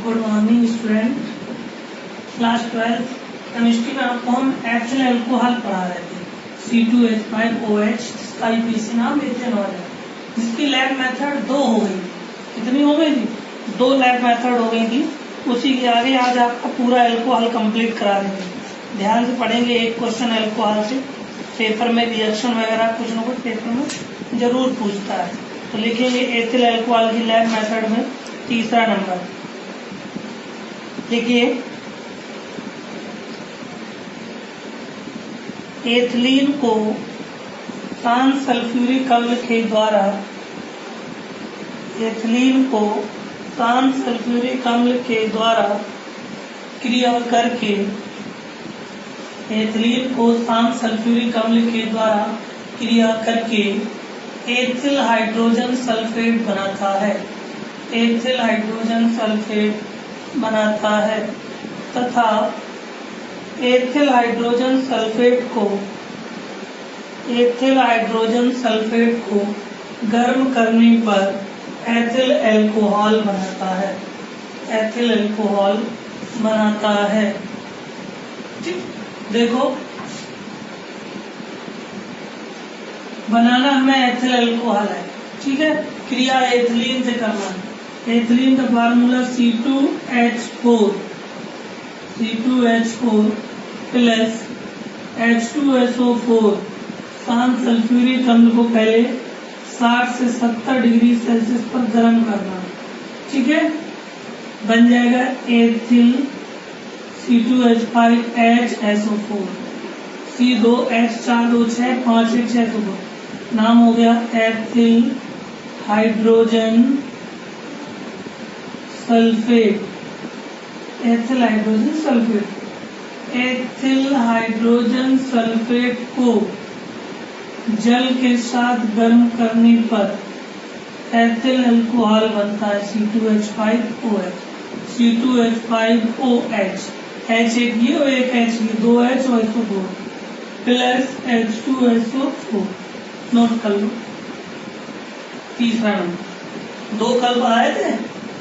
Good morning student. Class 12 chemistry में आपको हम एथिल अल्कोहल पढ़ा रहे थे C2H5OH, जिसका IPC नाम एथेनॉल है, जिसकी लैब मेथड 2 हो गई। कितनी हो गई थी? 2 लैब मेथड हो गई थी। उसी के आगे आज आपका पूरा अल्कोहल कंप्लीट करा देंगे। ध्यान से पढ़ेंगे, एक क्वेश्चन अल्कोहल से पेपर में रिएक्शन वगैरह कुछ न कुछ पेपर में जरूर पूछता है। तो लिखेंगे एथिल अल्कोहल की लैब मेथड में तीसरा नंबर। देखिए, एथिलीन को शांत सल्फ्यूरिक अम्ल के द्वारा क्रिया करके एथिल हाइड्रोजन सल्फेट बनाता है तथा एथिल हाइड्रोजन सल्फेट को गर्म करने पर एथिल अल्कोहल बनाता है। ठीक, देखो बनाना हमें एथिल अल्कोहल है। ठीक है, क्रिया एथिलीन से करना है। एथिलीन का फार्मूला C2H4 प्लस H2SO4। शांत सल्फ्यूरिक अम्ल को पहले 60 से 70 डिग्री सेल्सियस पर गर्म करना। ठीक है, बन जाएगा एथिल C2H5HSO4 C2H4 5 1 6 नाम हो गया ethyl hydrogen sulphate. Ethyl hydrogen sulphate को जल के साथ गर्म करने पर एथिल अल्कोहल बनता है C2H5OH। H एक ये और एक H ये, 2 H और 2 प्लस H2SO4। नोट कर लो तीसरा नंबर। 2 कल पढ़ाए थे,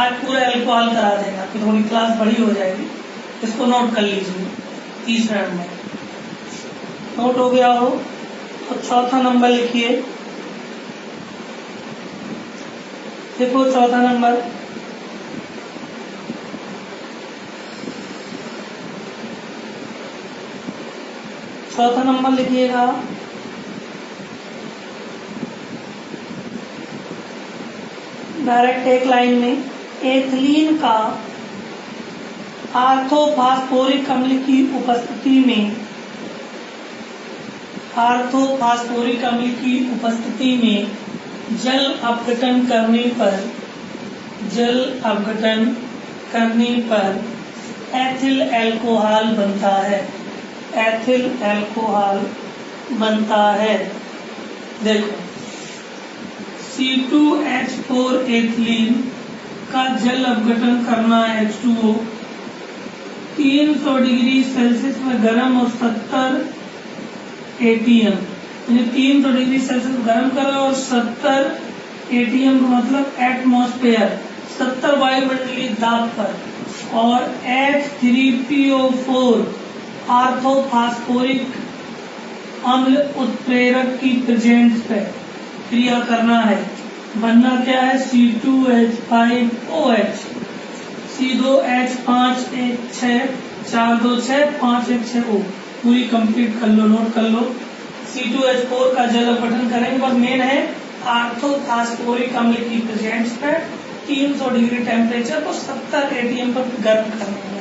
आज पूरे अल्कोहल करा देगा, तो थोड़ी क्लास बड़ी हो जाएगी। इसको नोट कर लीजिए। तीसरा नंबर नोट हो गया हो तो चौथा नंबर लिखिए। देखो चौथा नंबर, लिखिएगा डायरेक्ट एक लाइन में। एथिलीन का आर्थोफॉस्फोरिक अम्ल की उपस्थिति में जल अपघटन करने पर एथिल अल्कोहल बनता है। देखो, C2H4 एथिलीन का जल अपघटन करना है H2O 300 डिग्री सेल्सियस में गर्म और 70 ATM, यानी 300 डिग्री सेल्सियस गर्म करो और 70 ATM का मतलब एटमॉस्फेयर, 70 वायुमंडलीय दाब पर, और H3PO4 आर्थोफॉस्फोरिक अम्ल उत्प्रेरक की प्रेजेंस पे क्रिया करना है। बनना क्या है? C2H5OH C2H5 1 6 4 2 6 5 1 6 O। पूरी कंप्लीट कर लो, नोट कर लो। C2H4 का जल अपघटन करेंगे पर मेन है आर्थोफॉस्फोरिक अम्ल की प्रेजेंस पे 300 डिग्री टेम्परेचर को 70 ATM पर गर्म करना है।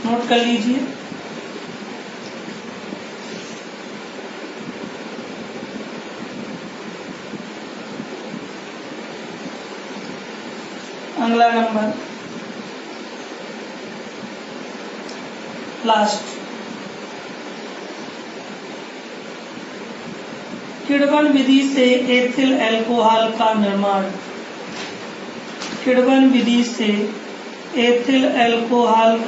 नोट कर लीजिए। अगला नंबर लास्ट, किण्वन विधि से एथिल अल्कोहल का निर्माण। किण्वन विधि से एथिल अल्कोहल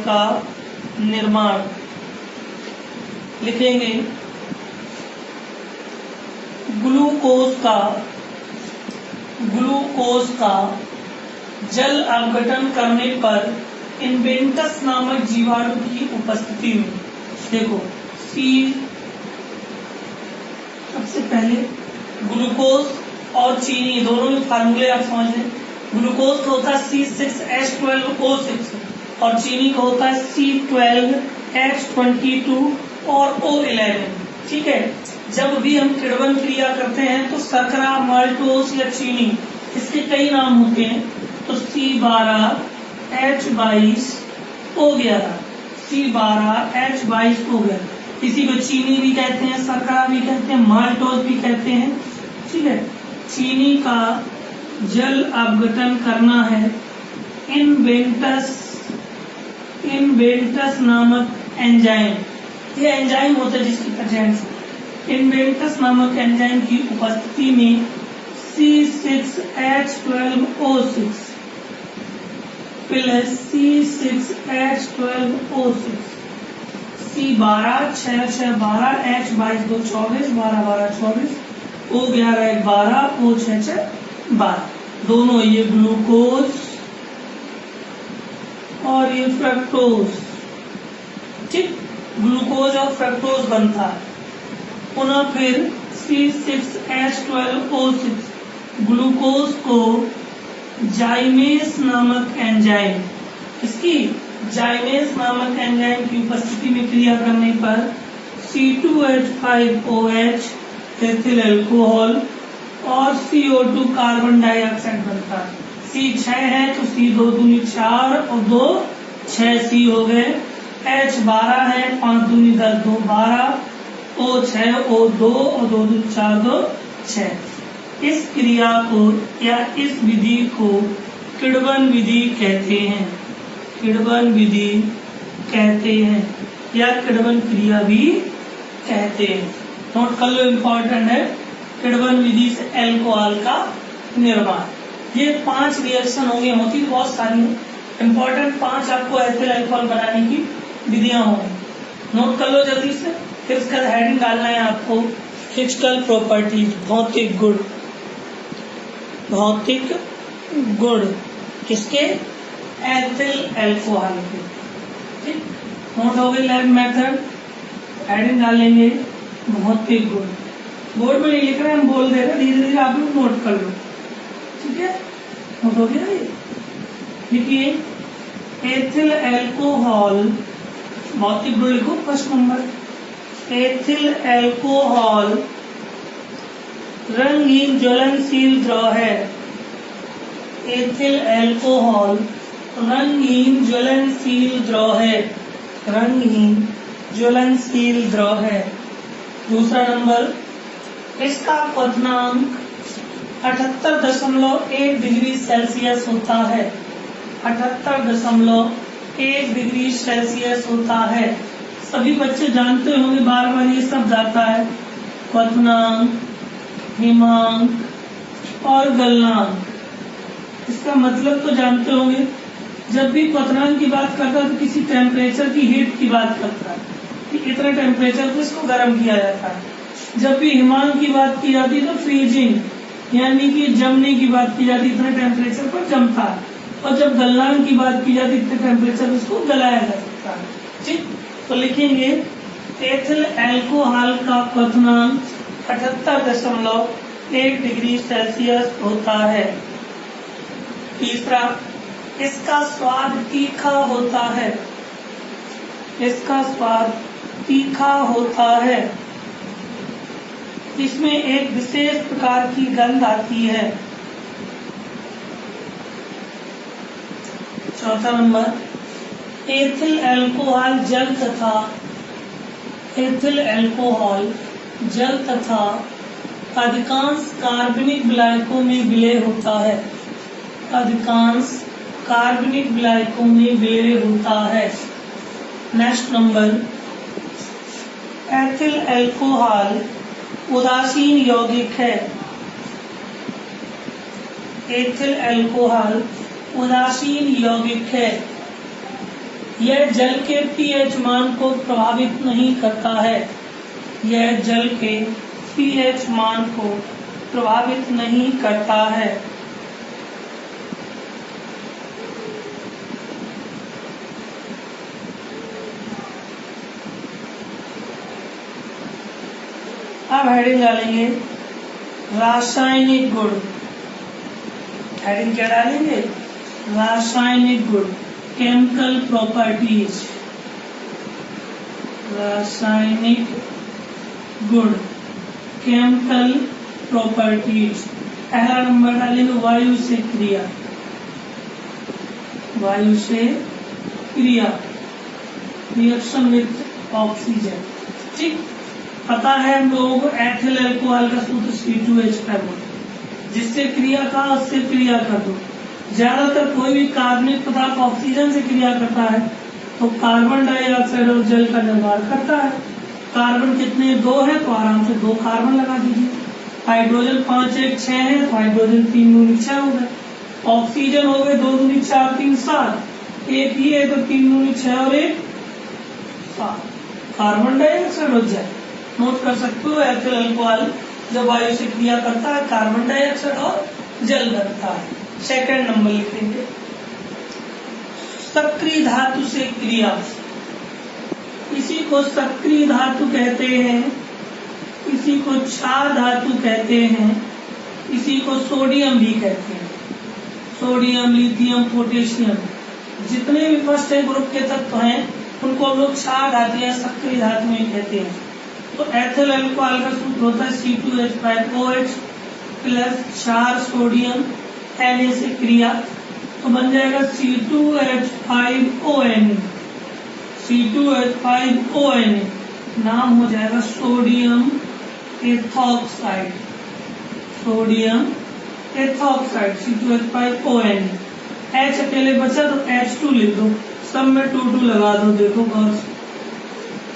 का निर्माण लिखेंगे। ग्लूकोज का जल अपघटन करने पर इन्वेंटस नामक जीवाणु की उपस्थिति में, देखो सबसे पहले ग्लूकोज और चीनी दोनों में फार्मूले आप समझ लें। ग्लूकोज का होता है C6H12O6 और चीनी का होता है C12H22 और O11। ठीक है, जब भी हम किण्वन क्रिया करते हैं तो शर्करा, माल्टोस या चीनी, इसके कई नाम होते हैं। तो C12H22O11, C12H22O11, इसी को चीनी भी कहते हैं, शर्करा भी कहते हैं, माल्टोस भी कहते हैं। ठीक है, चीनी का जल अपघटन करना है इन्वेंटस नामक एंजाइम, ये एंजाइम होता है जिसकी प्रेजेंस, इन्वेंटस नामक एंजाइम की उपस्थिति में C6H12O6 C6H12O6, C12 6 H22 24 12 24, O11 12, O6 12, दोनों ये ग्लूकोज और ये फ्रक्टोज। ठीक, ग्लूकोज और फ्रक्टोज बनता है। पुनः फिर C6H12O6 ग्लूकोज को जाइमेस नामक एंजाइम, इसकी जाइमेस नामक एंजाइम की उपस्थिति में क्रिया करने पर C2H5OH एथिल अल्कोहल और CO2 कार्बन डाइऑक्साइड बनता है। C6 है तो C2 दूनी 4 और 2 6 C हो गए। H12 है 5 दूनी 10 2 12, O6 O2 और 2 दूनी 4 2 6। इस क्रिया को या इस विधि को किण्वन विधि कहते हैं, किण्वन विधि कहते हैं या किण्वन क्रिया भी कहते हैं। नोट कर लो, इम्पोर्टेंट है। किण्वन विधि से अल्कोहल का निर्माण, ये 5 रिएक्शन होंगे, होती बहुत सारी, इम्पोर्टेंट 5 आपको एथिल अल्कोहल बनाने की विधियां होंगी। नोट कर लो जल्दी से। फिर इसका हेडिंग डालना है आपको, फिजिकल प्रॉपर्टीज, भौतिक गुण, भौतिक गुण किसके? एथिल अल्कोहल के। ठीक, नोट हो गई लैब मेथड, हेडिंग डालेंगे भौतिक गुण। बोर्ड में नहीं लिख रहे, हम बोल दे रहे, धीरे धीरे आप लोग नोट कर लो। ठीक है, नोट हो गया ये। देखिए, एथिल अल्कोहल, भौतिक गुण लिखो फर्स्ट नंबर। एथिल अल्कोहल रंगहीन ज्वलनशील द्रव है। एथिल अल्कोहल रंगहीन ज्वलनशील द्रव है, रंगहीन ज्वलनशील द्रव है। दूसरा नंबर, इसका क्वथनांक 78.1 डिग्री सेल्सियस होता है, 78.1 डिग्री सेल्सियस होता है। सभी बच्चे जानते होंगे, बार बार ये शब्द आता है, क्वथनांक, हिमांक और गलनांक। इसका मतलब तो जानते होंगे, जब भी क्वथनांक की बात करता है तो किसी टेम्परेचर की हीट की बात करता है कि इतना टेम्परेचर पर इसको गर्म किया जाता है। जब भी हिमांक की बात की जाती है तो फ्रीजिंग यानी कि जमने की बात की जाती है, इतने टेम्परेचर पर जमता है। और जब गलनांक की बात की जाती है, इतने टेम्परेचर पर इसको गलाया जा सकता है। ठीक, तो लिखेंगे एथिल अल्कोहल का क्वथनांक 78.1 डिग्री सेल्सियस होता है। तीसरा, इसका स्वाद तीखा होता है, इसका स्वाद तीखा होता है। इसमें एक विशेष प्रकार की गंध आती है। चौथा नंबर, एथिल अल्कोहल जल तथा अधिकांश कार्बनिक विलायकों में विलय होता है, अधिकांश कार्बनिक विलायकों में विलय होता है। नेक्स्ट नंबर, एथिल अल्कोहल उदासीन यौगिक है। एथिल अल्कोहल उदासीन यौगिक है। यह जल के pH मान को प्रभावित नहीं करता है, यह जल के पीएच मान को प्रभावित नहीं करता है। अब हेडिंग डालेंगे रासायनिक गुण। हेडिंग क्या डालेंगे? रासायनिक गुण, केमिकल प्रॉपर्टीज। रासायनिक गुण, केमिकल प्रॉपर्टीज। पहला नंबर डालेंगे वायु से क्रिया। वायु से क्रिया, रिएक्शन विथ ऑक्सीजन। ठीक, पता है हम लोगों को एथिल अल्कोहल का सूत्र C2H5, जिससे क्रिया का उससे क्रिया कर दो। ज्यादातर कोई भी कार्बनिक पदार्थ ऑक्सीजन से क्रिया करता है तो कार्बन डाइऑक्साइड और जल का निर्माण करता है। कार्बन कितने? 2 है तो आराम से 2 कार्बन लगा दीजिए। हाइड्रोजन 5 1 6 है तो हाइड्रोजन 3 दूनी 6 हो गए। ऑक्सीजन हो गए 2 दूनी 4 3 7, एक ही है तो 3 दूनी 6 और 1 7। कार्बन डाइऑक्साइड और जल नोट कर सकते हो। एथिल अल्कोहल जब वायु से क्रिया करता है कार्बन डाइऑक्साइड और जल बनता है। सेकंड नंबर लिखेंगे सक्रिय धातु से क्रिया। इसी को सक्रिय धातु कहते हैं, इसी को क्षार धातु कहते हैं, इसी को सोडियम भी कहते हैं। सोडियम, लिथियम, पोटेशियम, जितने भी फर्स्ट ग्रुप के तत्व हैं उनको हम लोग क्षार धातु या सक्रिय धातु में कहते हैं। तो एथिल अल्कोहल का सूत्र होता है C2H5OH प्लस क्षार सोडियम Na से क्रिया, तो बन जाएगा C2H5ONe। C2H5ONe नाम हो जाएगा sodium ethoxide. Sodium ethoxide C2H5ONe। H अकेले बचा तो H2 लिख दो, सब में 2 लगा दो। देखो गौर से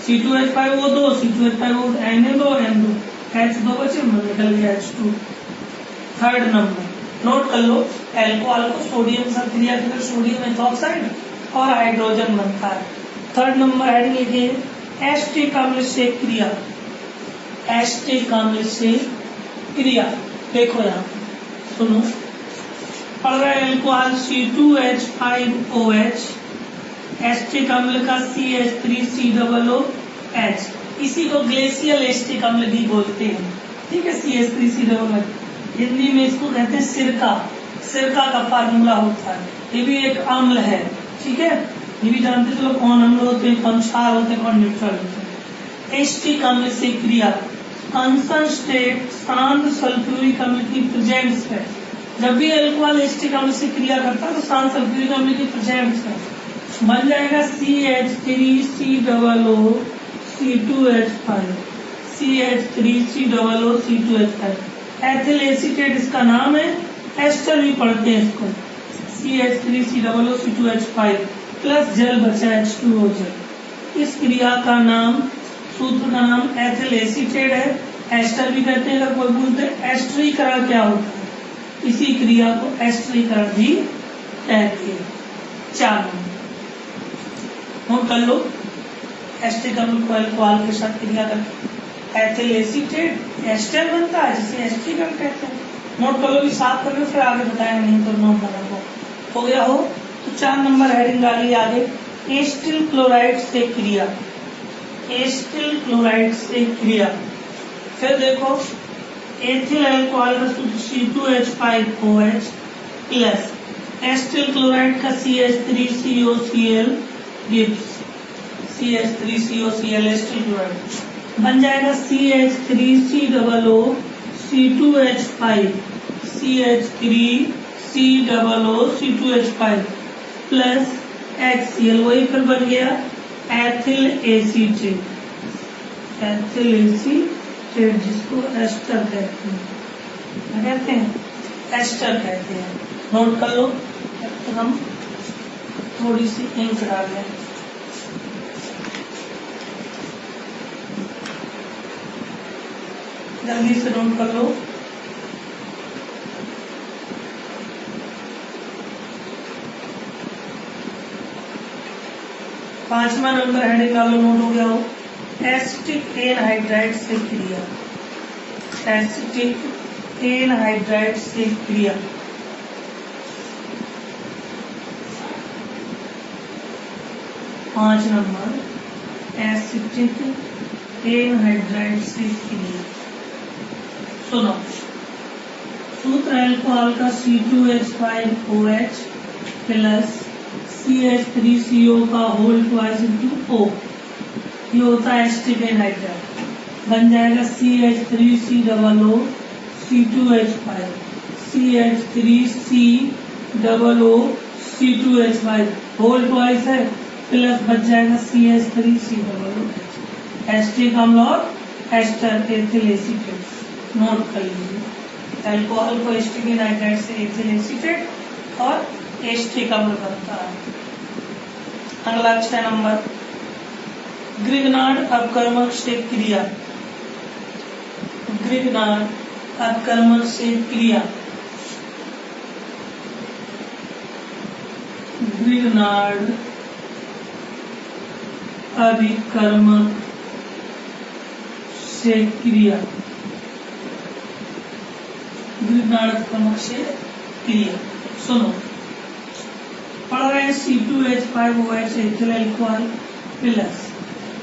C2H5O2, C2H5O Na2, H2 बचे, निकल गया H2। थर्ड नंबर नोट कर लो, एल्कोहल को सोडियम से क्रिया कर सोडियम एथॉक्साइड और हाइड्रोजन बनता है। थर्ड नंबर हेडिंग लिखिए एस्टिक अम्ल से क्रिया। एस्टिक अम्ल से क्रिया, देखो यहाँ सुनो, पढ़ रहा है एल्कोहल C2H5OH, एस्टिक अम्ल का CH3COOH, इसी को ग्लेशियल एस्टिक अम्ल भी बोलते हैं। ठीक है, CH3COOH, हिंदी में इसको कहते हैं सिरका। सिरका का फार्मूला होता है। ये भी एक अम्ल है। ठीक है, ये भी जानते चलो कौन अम्ल होते हैं, कौन क्षार होते हैं, कौन न्यूट्रल होते हैं। एस्टिक अम्ल से क्रिया अनसनस्टेट शांत सल्फ्यूरिक अम्ल की प्रेजेंस है। जब भी अल्कोहल एस्टिक अम्ल से क्रिया करता है तो शांत सल्फ्यूरिक अम्ल की प्रेजेंस है, बन जाएगा CH3COOC2H5, CH3COOC2H5। एथिल एसीटेट इसका नाम है, एस्टर भी पढ़ते हैं इसको, CH3COOC2H5 प्लस जल बचा H2O जल। इस क्रिया का नाम, सूत्र का नाम एथिल एसीटेट है, एस्टर भी कहते हैं। अगर कोई बोलते हैं एस्टरीकरण क्या होता है, इसी क्रिया को एस्टरीकरण भी कहते हैं। 4 नोट कर लो, एस्टिक अम्ल को अल्कोहल के साथ क्रिया करके एथिल एसीटेट एस्टर बनता है, जिसे एस्टरीकरण कहते हैं। नोट कर लो, भी साफ कर लो, फिर आगे बताएंगे, नहीं तो नोट बना हो गया हो। तो 4 नंबर हेडिंग डालिए आगे एस्टिल क्लोराइड से क्रिया। एस्टिल क्लोराइड से क्रिया, फिर देखो एथिल अल्कोहल का सूत्र C2H5OH प्लस एस्टिल क्लोराइड का CH3COCl gives CH3COCl acetyl chloride बन जाएगा CH3COOC2H5 CH3COOC2H5 प्लस HCl, वही फिर बन गया एथिल एसीटेट। एथिल एसीटेट जिसको एस्टर कहते हैं, क्या कहते हैं? एस्टर कहते हैं। नोट कर लो, तो हम थोड़ी सी इंक डाल लें। जल्दी से नोट कर लो। पांचवा नंबर हेडिंग डालो, नोट हो गया हो एसिटिक एनहाइड्राइड से क्रिया। एसिटिक एनहाइड्राइड से क्रिया। पाँच नंबर एसिटिक एनहाइड्राइड से क्रिया। सुनो, सूत्र अल्कोहल का C2H5OH प्लस CH3CO का होल ट्वाइस इंटू O, ये होता है एसिटिक एनहाइड्राइड, बन जाएगा CH3COO C2H5 CH3COO C2H5 whole twice है, प्लस बच जाएगा CH3COOH। एसिटिक अम्ल और एस्टर एथिल एसीटेट नोट कर लीजिए। अल्कोहल को एसिटिक एनहाइड्राइड से एथिल एसीटेट और एसिटिक अम्ल बनता है। अगला 6 नंबर ग्रिग्नार्ड अपकर्मक से क्रिया। ग्रिग्नार्ड अपकर्मक से क्रिया। ग्रिग्नार्ड अभिकर्मक से क्रिया। ग्रिग्नार्ड अपकर्मक से क्रिया। सुनो, पढ़ रहे हैं C2H5OH ethyl alcohol plus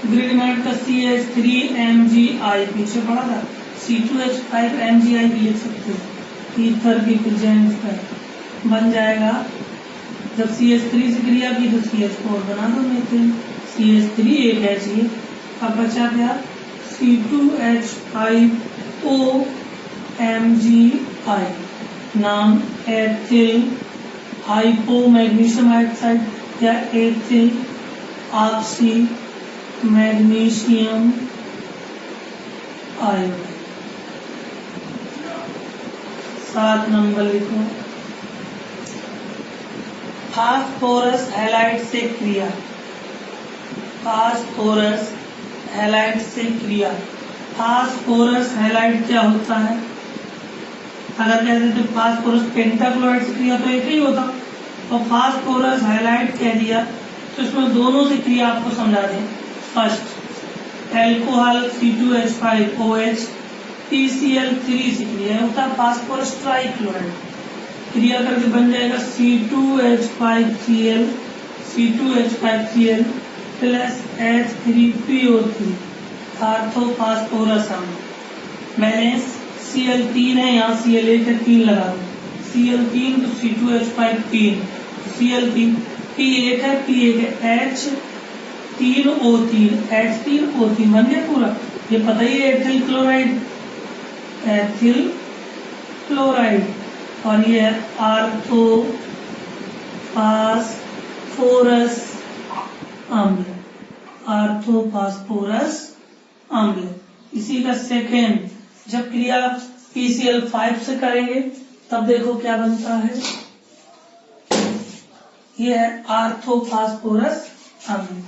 Grignard का CH3MgI, पीछे पढ़ा था C2H5MgI भी लिख सकते हो, ईथर की प्रेजेंस है, बन जाएगा। जब CH3 से क्रिया की तो CH4 बना दो मेथिल, CH3 एक H ये। अब बचा क्या C2H5OMgI, नाम एथिल हाइपो मैग्नीशियम हाइड्रोक्साइड या ethyl oxy magnesium iodide. 7 number लिखो, फास्फोरस हैलाइड से क्रिया। फास्फोरस हैलाइड से क्रिया। फास्फोरस हैलाइड क्या होता है? अगर कहते थे फास्फोरस पेंटाक्लोराइड से क्रिया तो एक ही होता, तो फास्फोरस हैलाइड कह दिया तो इसमें दोनों से क्रिया आपको समझा दें। फर्स्ट एल्कोहल C2H5OH PCl3 से क्रिया होता है फास्फोरस ट्राइक्लोराइड, क्रिया करके बन जाएगा C2H5Cl प्लस H3PO3 आर्थोफास्फोरस अम्ल। बैलेंस Cl3 है, यहाँ Cl1 है, 3 लगा दो, Cl3 तो C2H5 3, Cl3 P1 है, P1 है, H3O3 H3O3 बन गया पूरा। ये पता ही है एथिल क्लोराइड, एथिल क्लोराइड, और ये आर्थोफास्फोरस अम्ल, आर्थोफास्फोरस अम्ल। इसी का सेकेंड जब क्रिया PCl5 से करेंगे तब देखो क्या बनता है, ये है आर्थोफास्फोरस अम्ल।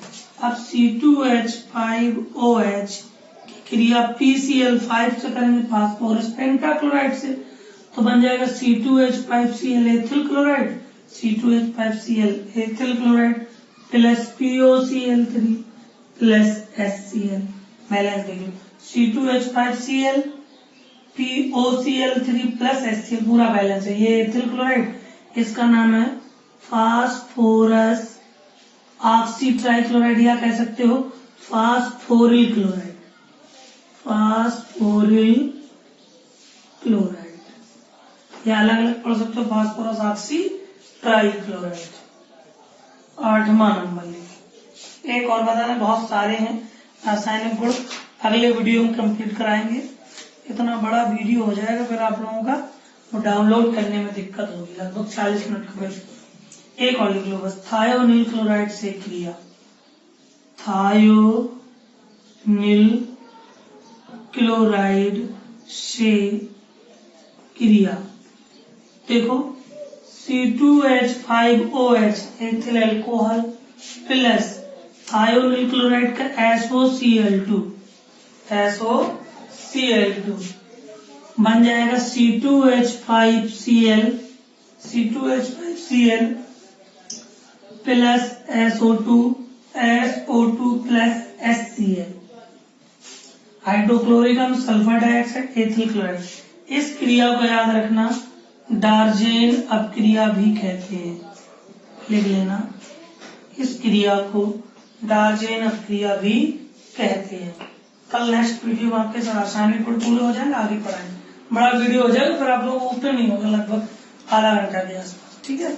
अब C2H5OH की क्रिया PCl5 से करेंगे फास्फोरस पेंटाक्लोराइड से, तो बन जाएगा C2H5Cl ethyl chloride, C2H5Cl ethyl chloride plus POCl3 plus HCl। Balance देखिए C2H5Cl POCl3 प्लस HCl पूरा बैलेंस है। ये एथिल क्लोराइड, इसका नाम है फास्फोरस ऑक्सी ट्राइक्लोराइड, या कह सकते हो फास्फोरिल क्लोराइड, फास्फोरिल क्लोराइड, या अलग अलग पढ़ सकते हो फास्फोरस ऑक्सी ट्राइक्लोराइड। 8वां नंबर लिखो। एक और बताना, बहुत सारे हैं रासायनिक गुण, अगले वीडियो में कंप्लीट कराएंगे। इतना बड़ा वीडियो हो जाएगा फिर आप लोगों का वो डाउनलोड करने में दिक्कत होगी, लगभग 40 मिनट का वीडियो। एक और लिख लो बस, थायोनिल क्लोराइड से क्रिया। थायोनिल क्लोराइड से क्रिया। देखो C2H5OH ethyl alcohol plus thionyl chloride का SOCl2 बन जाएगा C2H5Cl plus SO2 plus HCl। Hydrochloric sulphur dioxide, ethyl chloride. इस क्रिया को याद रखना डार्जेन अपक्रिया भी कहते हैं, लिख लेना। इस क्रिया को डार्जेन अपक्रिया भी कहते हैं। कल नेक्स्ट वीडियो में आपके साथ रासायनिक गुण पूरे हो जाएंगे, आगे पढ़ाएंगे। बड़ा वीडियो हो जाएगा, फिर आप लोग ऊपर नहीं होगा, लगभग आधा घंटा के आसपास। ठीक है।